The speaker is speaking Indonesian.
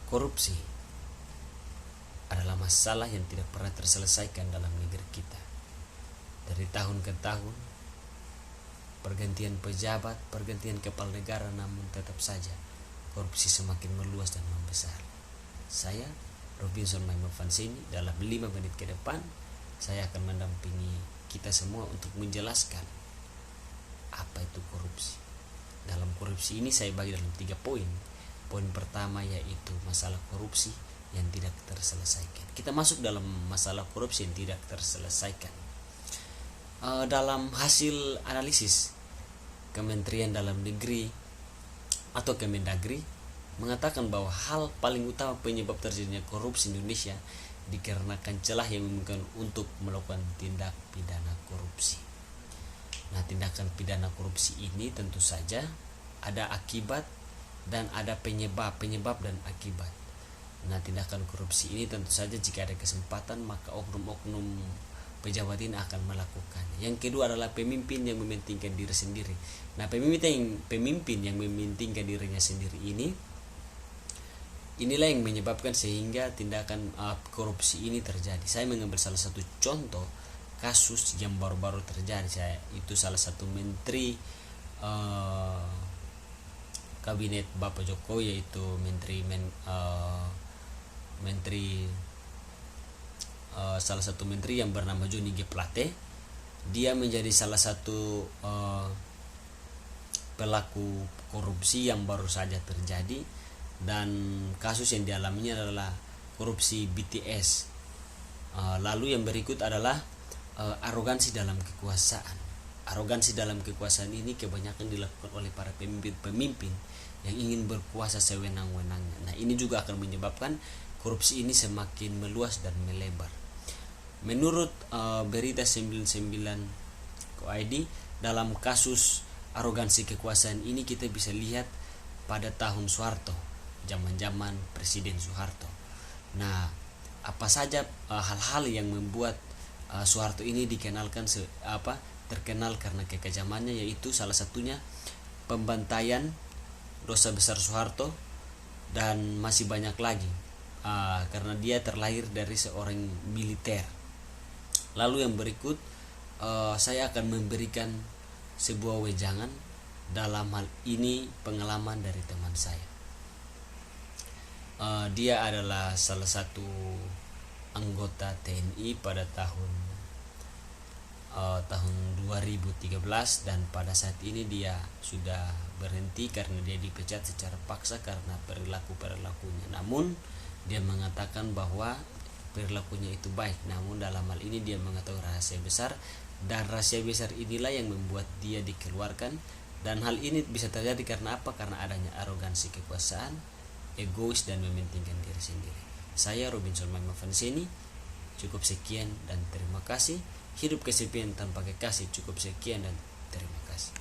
Korupsi adalah masalah yang tidak pernah terselesaikan dalam negeri kita. Dari tahun ke tahun, pergantian pejabat, pergantian kepala negara, namun tetap saja korupsi semakin meluas dan membesar. Saya, Robinson Maimafansini, dalam 5 menit ke depan, saya akan mendampingi kita semua untuk menjelaskan apa itu korupsi. Dalam korupsi ini saya bagi dalam 3 poin. Poin pertama yaitu masalah korupsi yang tidak terselesaikan. Kita masuk dalam masalah korupsi yang tidak terselesaikan. Dalam hasil analisis Kementerian Dalam Negeri atau Kemendagri mengatakan bahwa hal paling utama penyebab terjadinya korupsi di Indonesia dikarenakan celah yang memungkinkan untuk melakukan tindak pidana korupsi. Nah, tindakan pidana korupsi ini tentu saja ada akibat dan ada penyebab dan akibat. Nah, tindakan korupsi ini tentu saja jika ada kesempatan maka oknum-oknum pejabat ini akan melakukan. Yang kedua adalah pemimpin yang mementingkan diri sendiri. Nah, pemimpin yang mementingkan dirinya sendiri inilah yang menyebabkan sehingga tindakan korupsi ini terjadi. Saya mengambil salah satu contoh kasus yang baru-baru terjadi. Itu salah satu menteri kabinet Bapak Jokowi, yaitu salah satu menteri yang bernama Johnny G. Plate. Dia menjadi salah satu pelaku korupsi yang baru saja terjadi, dan kasus yang dialaminya adalah korupsi BTS. Lalu yang berikut adalah arogansi dalam kekuasaan. Arogansi dalam kekuasaan ini kebanyakan dilakukan oleh para pemimpin yang ingin berkuasa sewenang-wenangnya. Nah, ini juga akan menyebabkan korupsi ini semakin meluas dan melebar. Menurut berita 99.id, dalam kasus arogansi kekuasaan ini kita bisa lihat pada tahun Soeharto, zaman-zaman Presiden Soeharto. Nah, apa saja hal-hal yang membuat Soeharto ini terkenal karena kekejamannya, yaitu salah satunya pembantaian dosa besar Soeharto, dan masih banyak lagi karena dia terlahir dari seorang militer. Lalu yang berikut saya akan memberikan sebuah wejangan, dalam hal ini pengalaman dari teman saya. Dia adalah salah satu anggota TNI pada tahun 2013, dan pada saat ini dia sudah berhenti karena dia dipecat secara paksa karena perilakunya. Namun dia mengatakan bahwa perilakunya itu baik, namun dalam hal ini dia mengetahui rahasia besar, dan rahasia besar inilah yang membuat dia dikeluarkan. Dan hal ini bisa terjadi karena apa? Karena adanya arogansi kekuasaan, egois, dan mementingkan diri sendiri. Saya Robinson Maimafansini, cukup sekian dan terima kasih. Hidup kesepian tanpa kekasih. Cukup sekian dan terima kasih.